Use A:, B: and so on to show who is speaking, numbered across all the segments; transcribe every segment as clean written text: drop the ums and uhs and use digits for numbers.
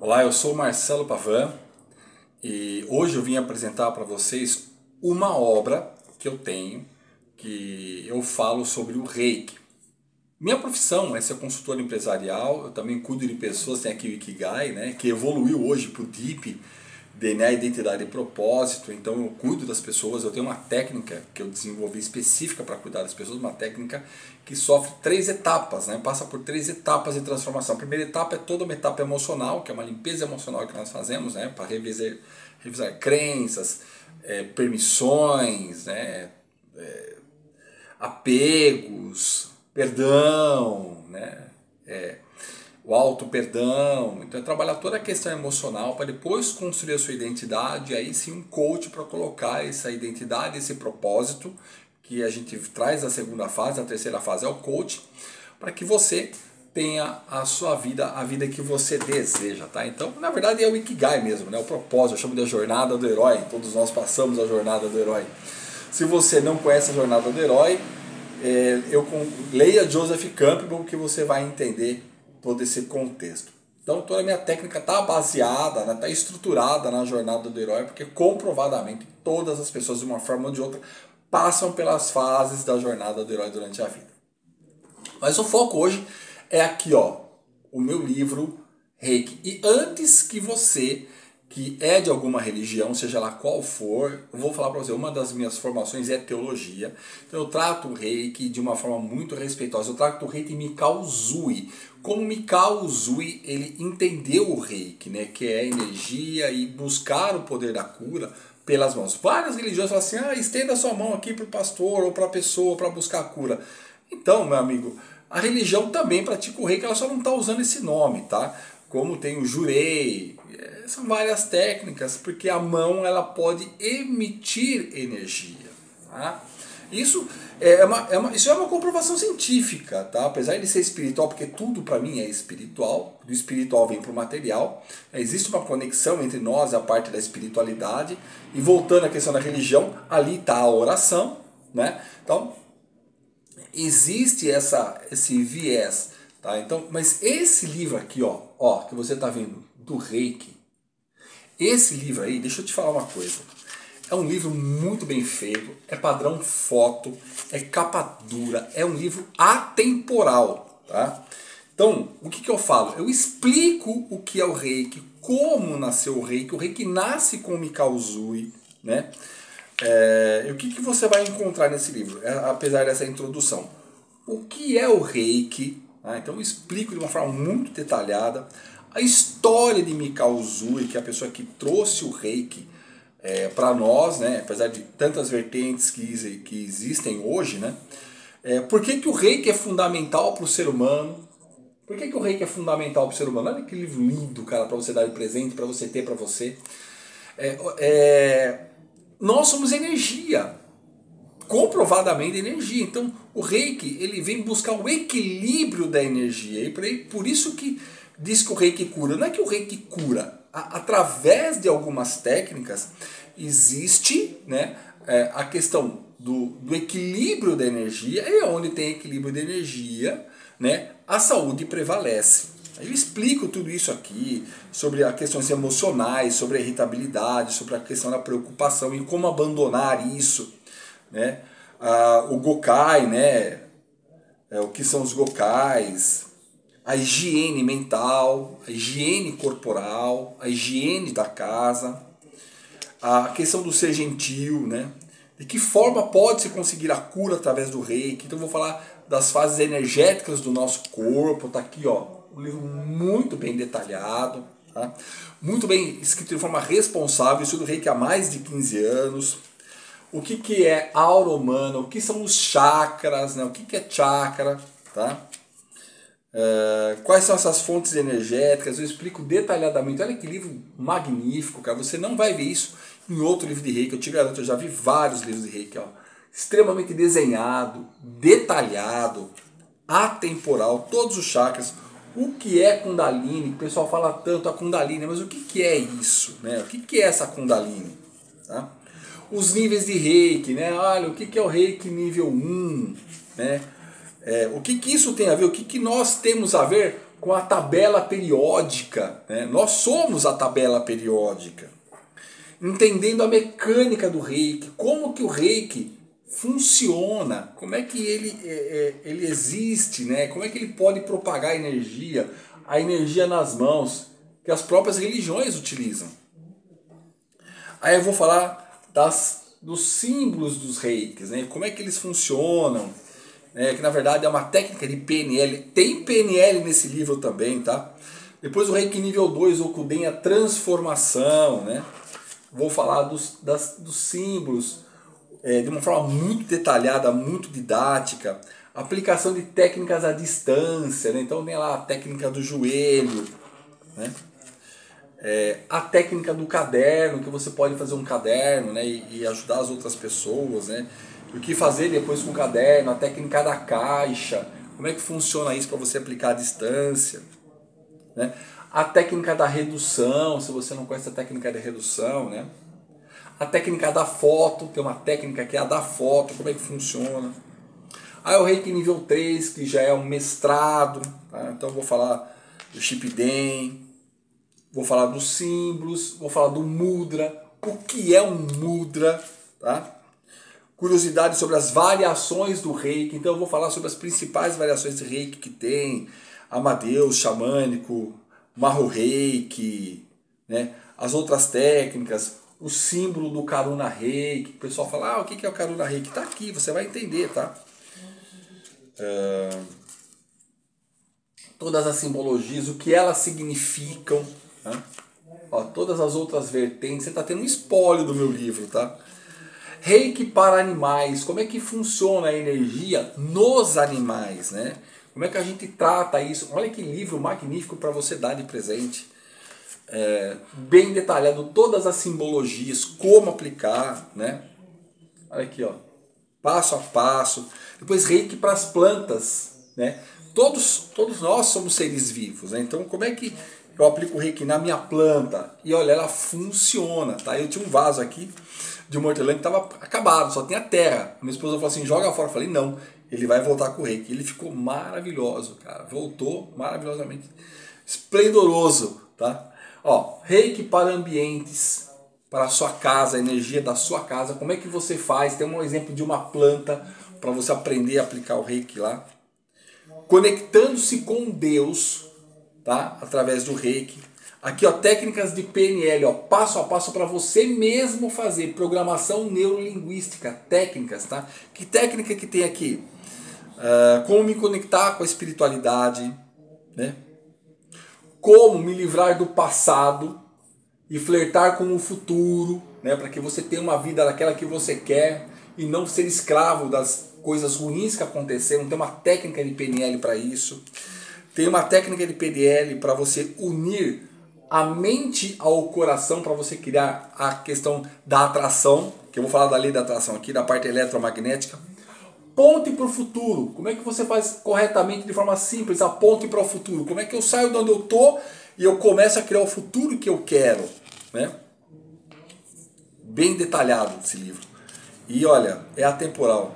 A: Olá, eu sou Marcelo Pavan e hoje eu vim apresentar para vocês uma obra que eu tenho, que eu falo sobre o Reiki. Minha profissão é ser consultor empresarial, eu também cuido de pessoas, tem aqui o Ikigai, né, que evoluiu hoje para o Deep, DNA, Identidade e Propósito, então eu cuido das pessoas, eu tenho uma técnica que eu desenvolvi específica para cuidar das pessoas, uma técnica que sofre 3 etapas, né, passa por 3 etapas de transformação. A primeira etapa é toda uma etapa emocional, que é uma limpeza emocional que nós fazemos, né, para revisar crenças, permissões, né, apegos, perdão, né? O auto-perdão. Então é trabalhar toda a questão emocional para depois construir a sua identidade, e aí sim um coach para colocar essa identidade, esse propósito que a gente traz da segunda fase, a terceira fase é o coach, para que você tenha a sua vida, a vida que você deseja, tá? Então, na verdade é o Ikigai mesmo, né? O propósito, eu chamo de a jornada do herói, todos nós passamos a jornada do herói. Se você não conhece a jornada do herói, leia Joseph Campbell que você vai entender todo esse contexto. Então toda a minha técnica está baseada, está estruturada na jornada do herói, porque comprovadamente todas as pessoas de uma forma ou de outra passam pelas fases da jornada do herói durante a vida. Mas o foco hoje é aqui, ó, o meu livro Reiki. E antes que você que é de alguma religião, seja lá qual for, eu vou falar para você, uma das minhas formações é teologia. Então eu trato o Reiki de uma forma muito respeitosa. Eu trato o Reiki Mikao Usui. Como Mikao Usui, ele entendeu o Reiki, né, que é energia e buscar o poder da cura pelas mãos. Várias religiões falam assim, estenda a sua mão aqui para o pastor ou para a pessoa para buscar a cura. Então, meu amigo, a religião também pratica o Reiki, ela só não está usando esse nome, tá? Como tem o Jurei, são várias técnicas, porque a mão ela pode emitir energia. Tá? Isso isso é uma comprovação científica, tá? Apesar de ser espiritual, porque tudo para mim é espiritual, do espiritual vem para o material, existe uma conexão entre nós, a parte da espiritualidade, e voltando à questão da religião, ali está a oração, né? Então, existe esse viés, tá? Então, mas esse livro aqui, ó, que você está vendo, do Reiki, esse livro aí, deixa eu te falar uma coisa, é um livro muito bem feito, é padrão foto, é capa dura, é um livro atemporal, tá? Então, o que eu falo? Eu explico o que é o Reiki, como nasceu o Reiki nasce com o Mikao Usui, né? O que você vai encontrar nesse livro, apesar dessa introdução? O que é o Reiki? Então eu explico de uma forma muito detalhada a história de Mikao Usui, que é a pessoa que trouxe o Reiki para nós, né? Apesar de tantas vertentes que existem hoje, né? Por que o Reiki é fundamental para o ser humano? Por que o Reiki é fundamental para o ser humano? Olha que livro lindo, cara, para você dar de presente, para você ter para você. Nós somos energia, comprovadamente energia. Então o Reiki ele vem buscar o equilíbrio da energia. E por isso que diz que o Reiki cura. Não é que o Reiki cura. Através de algumas técnicas existe, né, a questão do equilíbrio da energia. E onde tem equilíbrio de energia, né, a saúde prevalece. Eu explico tudo isso aqui, sobre as questões emocionais, sobre a irritabilidade, sobre a questão da preocupação e como abandonar isso, né? O Gokai, né? O que são os Gokais, a higiene mental, a higiene corporal, a higiene da casa, a questão do ser gentil, né? De que forma pode-se conseguir a cura através do Reiki. Então eu vou falar das fases energéticas do nosso corpo, tá aqui, ó. Um livro muito bem detalhado, tá? Muito bem escrito de forma responsável. Eu estudo Reiki há mais de 15 anos. O que é aura humana, o que são os chakras, né? O que é chakra, tá? Quais são essas fontes energéticas, eu explico detalhadamente. Olha que livro magnífico, cara. Você não vai ver isso em outro livro de Reiki. Eu te garanto, eu já vi vários livros de Reiki, ó. Extremamente desenhado, detalhado, atemporal, todos os chakras. O que é Kundalini? O pessoal fala tanto a Kundalini, mas o que é isso, né? O que é essa Kundalini? Tá? Os níveis de Reiki, né? Olha, o que é o Reiki nível 1, né? O que isso tem a ver? O que nós temos a ver com a tabela periódica, né? Nós somos a tabela periódica. Entendendo a mecânica do reiki, como que o reiki funciona, como é que ele existe, né? Como é que ele pode propagar a energia nas mãos, que as próprias religiões utilizam. Aí eu vou falar dos símbolos dos reikis, né? Como é que eles funcionam, né? Que na verdade é uma técnica de PNL, tem PNL nesse livro também, tá? Depois o reiki nível 2, Okuden, a transformação, né? Vou falar dos símbolos de uma forma muito detalhada, muito didática. Aplicação de técnicas à distância, né? Então tem lá a técnica do joelho, né? A técnica do caderno, que você pode fazer um caderno, né? E ajudar as outras pessoas, né? E o que fazer depois com o caderno, a técnica da caixa, como é que funciona isso para você aplicar à distância, né? A técnica da redução, se você não conhece a técnica de redução, né? A técnica da foto, tem uma técnica que é a da foto, como é que funciona. Aí o Reiki nível 3, que já é um mestrado, tá? Então eu vou falar do Shipden, vou falar dos símbolos, vou falar do mudra, o que é um mudra, tá? Curiosidade sobre as variações do Reiki, então eu vou falar sobre as principais variações de Reiki que tem, Amadeus, xamânico, Maho Reiki, né? As outras técnicas, o símbolo do Karuna Reiki, o pessoal fala, o que é o Karuna Reiki? Tá aqui, você vai entender, tá? Todas as simbologias, o que elas significam, né? Ó, todas as outras vertentes, você está tendo um espólio do meu livro, tá? Reiki para animais, como é que funciona a energia nos animais, né? Como é que a gente trata isso? Olha que livro magnífico para você dar de presente. Bem detalhado, todas as simbologias, como aplicar, né? Olha aqui, ó, passo a passo. Depois Reiki para as plantas, né? Todos nós somos seres vivos, né? Então como é que eu aplico o Reiki na minha planta? E olha, ela funciona, tá? Eu tinha um vaso aqui de um hortelã que estava acabado, só tinha terra. Minha esposa falou assim, joga fora. Eu falei, não, ele vai voltar com o Reiki. Ele ficou maravilhoso, cara. Voltou maravilhosamente esplendoroso, tá? Ó, Reiki para ambientes, para a sua casa, a energia da sua casa. Como é que você faz? Tem um exemplo de uma planta para você aprender a aplicar o Reiki lá. Conectando-se com Deus, tá? Através do Reiki. Aqui, ó, técnicas de PNL, ó, passo a passo para você mesmo fazer. Programação neurolinguística, técnicas, tá? Que técnica que tem aqui? Como me conectar com a espiritualidade, né? Como me livrar do passado e flertar com o futuro, né? Para que você tenha uma vida daquela que você quer e não ser escravo das coisas ruins que aconteceram. Tem uma técnica de PNL para isso. Tem uma técnica de PNL para você unir a mente ao coração, para você criar a questão da atração, que eu vou falar da lei da atração aqui, da parte eletromagnética. Ponte para o futuro. Como é que você faz corretamente, de forma simples, a ponte para o futuro? Como é que eu saio de onde eu estou e eu começo a criar o futuro que eu quero, né? Bem detalhado esse livro. E olha, é atemporal.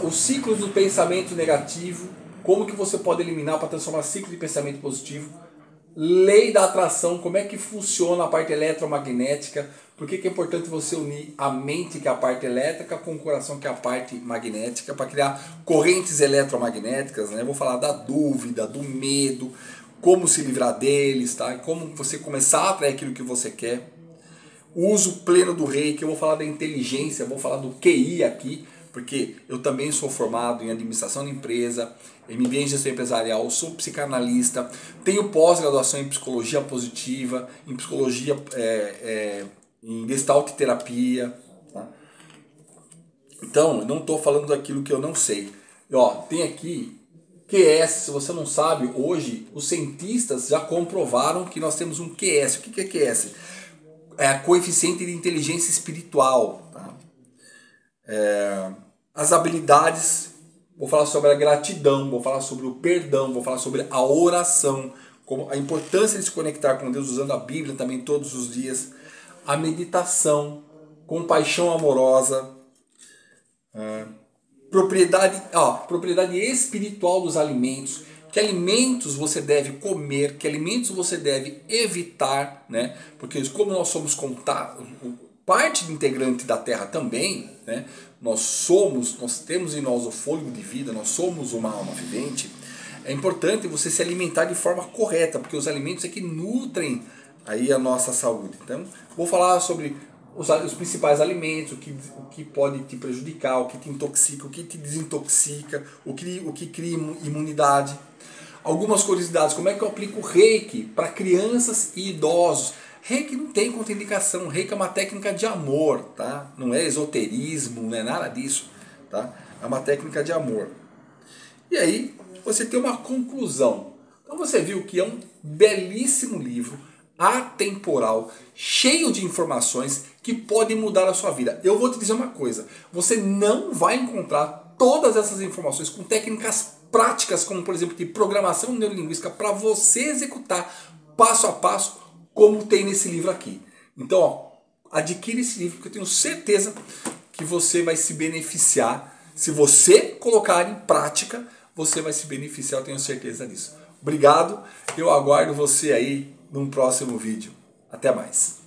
A: Os ciclos do pensamento negativo, como que você pode eliminar para transformar ciclo de pensamento positivo. Lei da atração, como é que funciona a parte eletromagnética, por que é importante você unir a mente, que é a parte elétrica, com o coração, que é a parte magnética, para criar correntes eletromagnéticas, né? Eu vou falar da dúvida, do medo, como se livrar deles, tá? Como você começar a atrair aquilo que você quer. O uso pleno do Reiki, eu vou falar da inteligência, vou falar do QI aqui, porque eu também sou formado em administração de empresa, MBA em gestão empresarial, sou psicanalista, tenho pós-graduação em psicologia positiva, em psicologia, em gestalt terapia. Tá? Então, eu não estou falando daquilo que eu não sei. E, ó, tem aqui QS, se você não sabe, hoje os cientistas já comprovaram que nós temos um QS. O que é QS? É a coeficiente de inteligência espiritual. Tá? As habilidades, vou falar sobre a gratidão, vou falar sobre o perdão, vou falar sobre a oração, como a importância de se conectar com Deus usando a Bíblia também todos os dias, a meditação, compaixão amorosa, propriedade espiritual dos alimentos, que alimentos você deve comer, que alimentos você deve evitar, né? Porque como nós somos parte integrante da Terra também, né? Nós temos em nós o fôlego de vida, nós somos uma alma vivente. É importante você se alimentar de forma correta, porque os alimentos é que nutrem aí a nossa saúde. Então, vou falar sobre os principais alimentos, o que pode te prejudicar, o que te intoxica, o que te desintoxica, o que cria imunidade. Algumas curiosidades, como é que eu aplico o Reiki para crianças e idosos? Reiki não tem contraindicação, Reiki é uma técnica de amor, tá? Não é esoterismo, não é nada disso, tá? É uma técnica de amor. E aí você tem uma conclusão. Então você viu que é um belíssimo livro, atemporal, cheio de informações que podem mudar a sua vida. Eu vou te dizer uma coisa, você não vai encontrar todas essas informações com técnicas práticas, como por exemplo de programação neurolinguística, para você executar passo a passo, como tem nesse livro aqui. Então, ó, adquire esse livro, que eu tenho certeza que você vai se beneficiar. Se você colocar em prática, você vai se beneficiar, eu tenho certeza disso. Obrigado, eu aguardo você aí num próximo vídeo. Até mais.